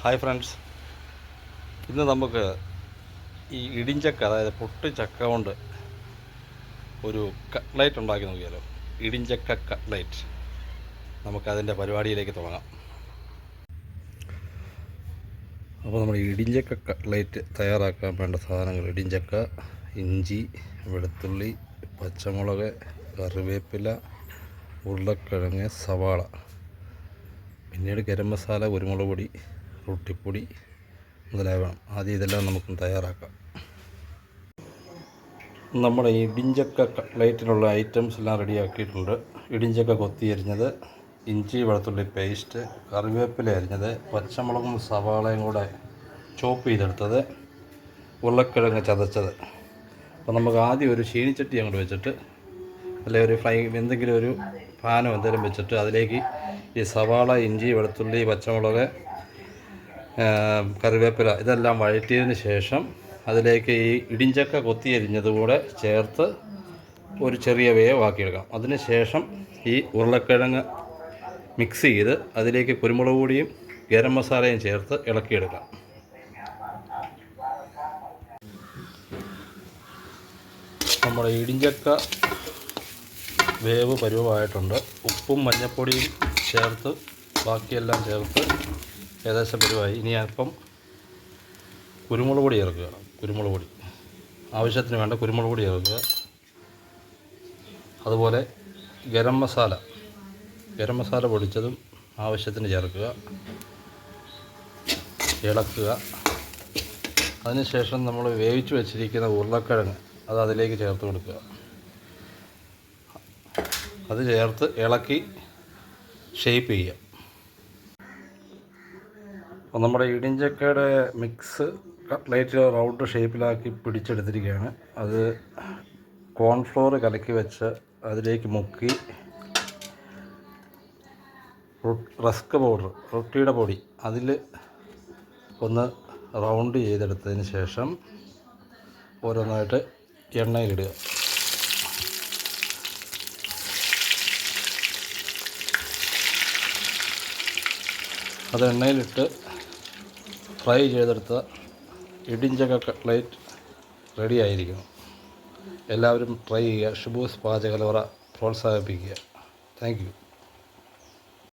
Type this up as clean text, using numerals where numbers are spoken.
Hi friends, ഇന്ന് നമുക്ക് ഈ ഇടിഞ്ചക്ക, അതായത് പൊട്ടിച്ചക്ക കൊണ്ട് ഒരു കട്ട്ലൈറ്റ് ഉണ്ടാക്കി നോക്കിയാലോ. ഇടിഞ്ചക്ക കട്ട്ലൈറ്റ്. നമുക്കതിൻ്റെ പരിപാടിയിലേക്ക് തുടങ്ങാം. അപ്പോൾ നമ്മൾ ഇടിഞ്ചക്ക കട്ട്ലൈറ്റ് തയ്യാറാക്കാൻ വേണ്ട സാധനങ്ങൾ: ഇടിഞ്ചക്ക, ഇഞ്ചി, വെളുത്തുള്ളി, പച്ചമുളക്, കറിവേപ്പില, ഉരുളക്കിഴങ്ങ്, സവാള, പിന്നീട് ഗരം മസാല, കുരുമുളക് പൊടി, റൊട്ടിപ്പൊടി മുതലായവ. ആദ്യം ഇതെല്ലാം നമുക്ക് തയ്യാറാക്കാം. നമ്മുടെ ഇടിഞ്ചക്ക കട്ട്ലൈറ്റിനുള്ള ഐറ്റംസ് എല്ലാം റെഡിയാക്കിയിട്ടുണ്ട്. ഇടിഞ്ചക്ക കൊത്തി അരിഞ്ഞത്, ഇഞ്ചി വെളുത്തുള്ളി പേസ്റ്റ്, കറിവേപ്പില അരിഞ്ഞത്, പച്ചമുളകും സവാളയും കൂടെ ചോപ്പ് ചെയ്തെടുത്തത്, ഉരുളക്കിഴങ്ങ് ചതച്ചത്. അപ്പോൾ നമുക്ക് ആദ്യം ഒരു ചീനിച്ചട്ടി അങ്ങോട്ട് വെച്ചിട്ട്, അല്ലെങ്കിൽ ഒരു എന്തെങ്കിലും ഒരു പാനോ എന്തെങ്കിലും വെച്ചിട്ട് അതിലേക്ക് ഈ സവാള, ഇഞ്ചി, വെളുത്തുള്ളി, പച്ചമുളക്, കറിവേപ്പില ഇതെല്ലാം വഴറ്റിയതിന് ശേഷം അതിലേക്ക് ഈ ഇടിഞ്ചക്ക കൊത്തിയരിഞ്ഞതുകൂടെ ചേർത്ത് ഒരു ചെറിയ വേവാക്കിയെടുക്കാം. അതിന് ശേഷം ഈ ഉരുളക്കിഴങ്ങ് മിക്സ് ചെയ്ത് അതിലേക്ക് കുരുമുളക് പൊടിയും ഗരം മസാലയും ചേർത്ത് ഇളക്കിയെടുക്കാം. നമ്മുടെ ഇടിഞ്ചക്ക വേവ് പരുവമായിട്ടുണ്ട്. ഉപ്പും മഞ്ഞൾപ്പൊടിയും ചേർത്ത് ബാക്കിയെല്ലാം ചേർത്ത് ഏകദേശം പരുവായി. ഇനി അല്പം കുരുമുളക് പൊടി ചേർക്കുക. കുരുമുളക് പൊടി ആവശ്യത്തിന് വേണ്ട കുരുമുളക് പൊടി ചേർക്കുക. അതുപോലെ ഗരം മസാല പൊടിച്ചതും ആവശ്യത്തിന് ചേർക്കുക. ഇളക്കുക. അതിനുശേഷം നമ്മൾ വേവിച്ച് വെച്ചിരിക്കുന്ന ഉരുളക്കിഴങ്ങ് അത് അതിലേക്ക് ചേർത്ത് കൊടുക്കുക. അത് ചേർത്ത് ഇളക്കി ഷേപ്പ് ചെയ്യുക. അപ്പോൾ നമ്മുടെ ഇടിഞ്ചക്കയുടെ മിക്സ് കട്ട്ലൈറ്റ് റൗണ്ട് ഷേപ്പിലാക്കി പിടിച്ചെടുത്തിരിക്കുകയാണ്. അത് കോൺഫ്ലോർ കലക്കി വെച്ച് അതിലേക്ക് മുക്കി റസ്ക് പൗഡർ, റൊട്ടിയുടെ പൊടി അതിൽ ഒന്ന് റൗണ്ട് ചെയ്തെടുത്തതിന് ശേഷം ഓരോന്നായിട്ട് എണ്ണയിലിടുക. അത് എണ്ണയിലിട്ട് ഫ്രൈ ചെയ്തെടുത്ത ഇടിഞ്ചക്ക കട്ട്ലൈറ്റ് റെഡി ആയിരിക്കുന്നു. എല്ലാവരും ട്രൈ ചെയ്യുക. ഷുബൂസ് പാചകലവറ പ്രോത്സാഹിപ്പിക്കുക. Thank you.